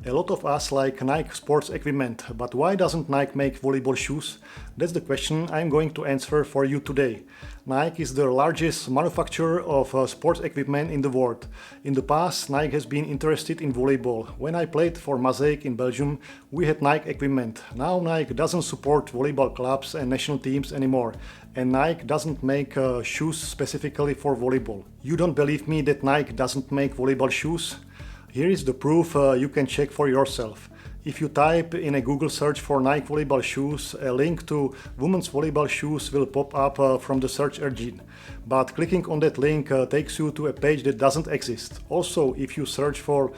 A lot of us like Nike sports equipment, but why doesn't Nike make volleyball shoes? That's the question I'm going to answer for you today. Nike is the largest manufacturer of sports equipment in the world. In the past, Nike has been interested in volleyball. When I played for Mosaic in Belgium, we had Nike equipment. Now Nike doesn't support volleyball clubs and national teams anymore, and Nike doesn't make shoes specifically for volleyball. You don't believe me that Nike doesn't make volleyball shoes? Here is the proof you can check for yourself. If you type in a Google search for Nike volleyball shoes, a link to women's volleyball shoes will pop up from the search engine. But clicking on that link takes you to a page that doesn't exist. Also, if you search for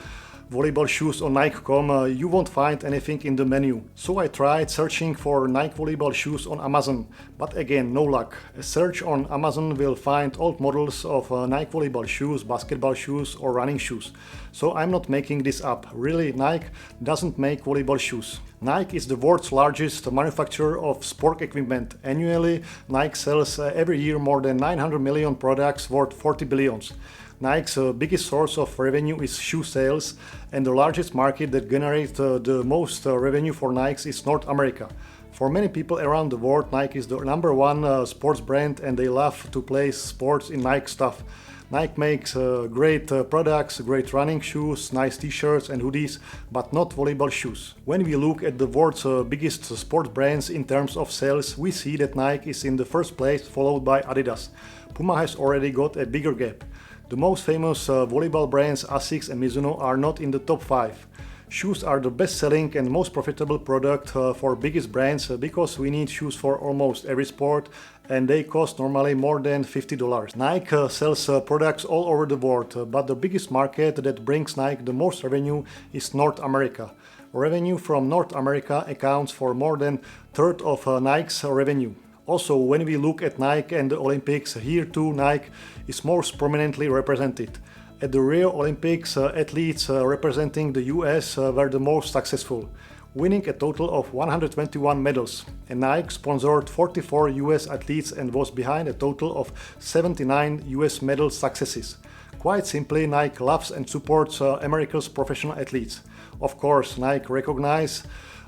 volleyball shoes on Nike.com, you won't find anything in the menu. So I tried searching for Nike volleyball shoes on Amazon, but again, no luck. A search on Amazon will find old models of Nike volleyball shoes, basketball shoes or running shoes. So I'm not making this up. Really, Nike doesn't make volleyball shoes. Nike is the world's largest manufacturer of sport equipment. Annually, Nike sells every year more than 900 million products worth 40 billions. Nike's biggest source of revenue is shoe sales, and the largest market that generates the most revenue for Nike is North America. For many people around the world, Nike is the number one sports brand, and they love to play sports in Nike stuff. Nike makes great products, great running shoes, nice t-shirts and hoodies, but not volleyball shoes. When we look at the world's biggest sports brands in terms of sales, we see that Nike is in the first place, followed by Adidas. Puma has already got a bigger gap. The most famous volleyball brands Asics and Mizuno are not in the top 5. Shoes are the best-selling and most profitable product for biggest brands because we need shoes for almost every sport, and they cost normally more than $50. Nike sells products all over the world, but the biggest market that brings Nike the most revenue is North America. Revenue from North America accounts for more than a third of Nike's revenue. Also, when we look at Nike and the Olympics, here too Nike is most prominently represented. At the Rio Olympics, athletes representing the US were the most successful, winning a total of 121 medals. And Nike sponsored 44 US athletes and was behind a total of 79 US medal successes. Quite simply, Nike loves and supports America's professional athletes. Of course, Nike recognizes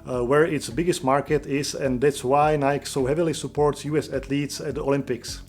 where its biggest market is, and that's why Nike so heavily supports US athletes at the Olympics.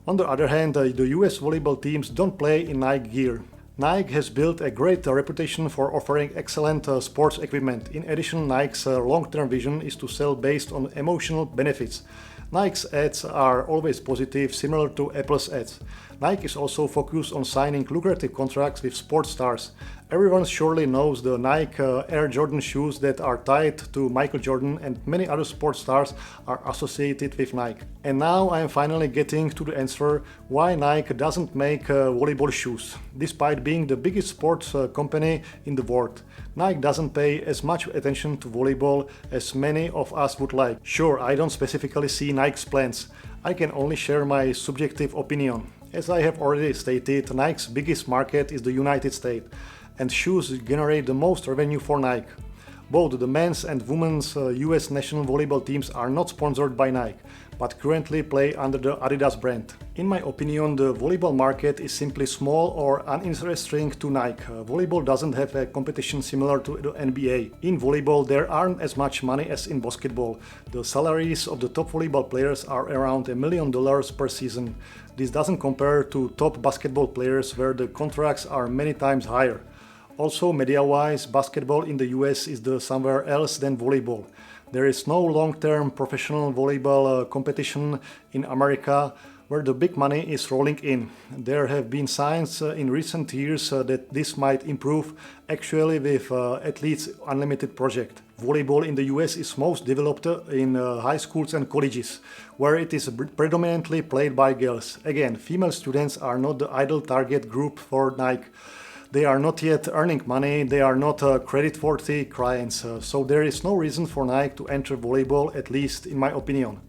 On the other hand, the US volleyball teams don't play in Nike gear. Nike has built a great reputation for offering excellent sports equipment. In addition, Nike's long-term vision is to sell based on emotional benefits. Nike's ads are always positive, similar to Apple's ads. Nike is also focused on signing lucrative contracts with sports stars. Everyone surely knows the Nike Air Jordan shoes that are tied to Michael Jordan, and many other sports stars are associated with Nike. And now I am finally getting to the answer why Nike doesn't make volleyball shoes. Despite being the biggest sports company in the world, Nike doesn't pay as much attention to volleyball as many of us would like. Sure, I don't specifically see Nike's plans. I can only share my subjective opinion. As I have already stated, Nike's biggest market is the United States, and shoes generate the most revenue for Nike. Both the men's and women's US national volleyball teams are not sponsored by Nike, but currently play under the Adidas brand. In my opinion, the volleyball market is simply small or uninteresting to Nike. Volleyball doesn't have a competition similar to the NBA. In volleyball, there aren't as much money as in basketball. The salaries of the top volleyball players are around $1 million per season. This doesn't compare to top basketball players where the contracts are many times higher. Also, media-wise, basketball in the US is somewhere else than volleyball. There is no long-term professional volleyball competition in America where the big money is rolling in. There have been signs in recent years that this might improve, actually with Athletes Unlimited project. Volleyball in the US is most developed in high schools and colleges, where it is predominantly played by girls. Again, female students are not the ideal target group for Nike. They are not yet earning money, they are not credit-worthy clients, so there is no reason for Nike to enter volleyball, at least in my opinion.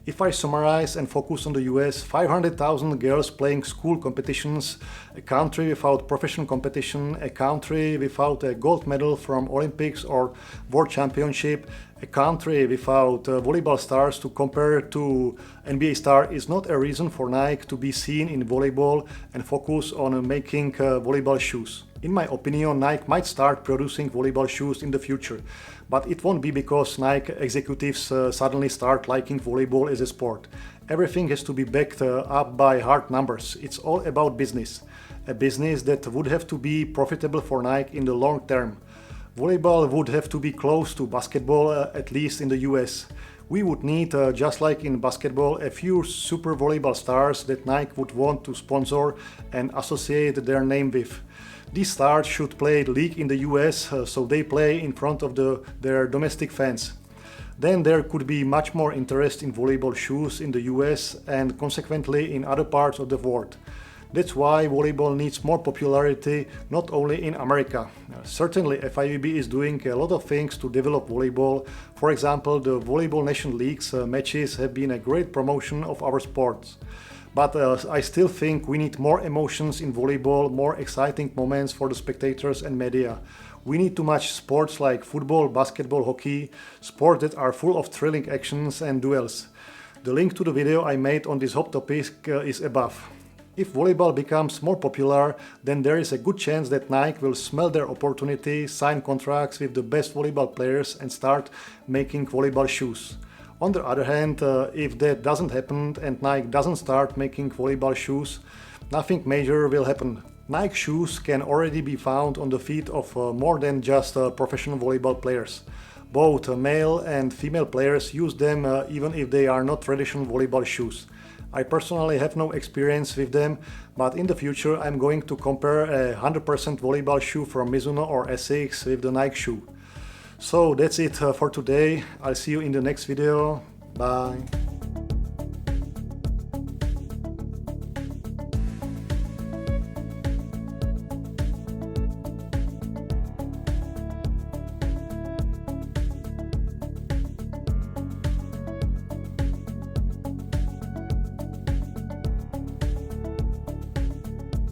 If I summarize and focus on the US, 500,000 girls playing school competitions, a country without professional competition, a country without a gold medal from Olympics or World Championship, a country without volleyball stars to compare to NBA star is not a reason for Nike to be seen in volleyball and focus on making volleyball shoes. In my opinion, Nike might start producing volleyball shoes in the future, but it won't be because Nike executives suddenly start liking volleyball as a sport. Everything has to be backed up by hard numbers. It's all about business. A business that would have to be profitable for Nike in the long term. Volleyball would have to be close to basketball, at least in the US. We would need, just like in basketball, a few super volleyball stars that Nike would want to sponsor and associate their name with. These stars should play league in the US, so they play in front of their domestic fans. Then there could be much more interest in volleyball shoes in the US and consequently in other parts of the world. That's why volleyball needs more popularity, not only in America. Certainly FIVB is doing a lot of things to develop volleyball. For example, the Volleyball Nation League's matches have been a great promotion of our sports. But I still think we need more emotions in volleyball, more exciting moments for the spectators and media. We need to match sports like football, basketball, hockey, sports that are full of thrilling actions and duels. The link to the video I made on this hot topic is above. If volleyball becomes more popular, then there is a good chance that Nike will smell their opportunity, sign contracts with the best volleyball players and start making volleyball shoes. On the other hand, if that doesn't happen and Nike doesn't start making volleyball shoes, nothing major will happen. Nike shoes can already be found on the feet of more than just professional volleyball players. Both male and female players use them even if they are not traditional volleyball shoes. I personally have no experience with them, but in the future I'm going to compare a 100% volleyball shoe from Mizuno or Essex with the Nike shoe. So that's it for today. I'll see you in the next video. Bye.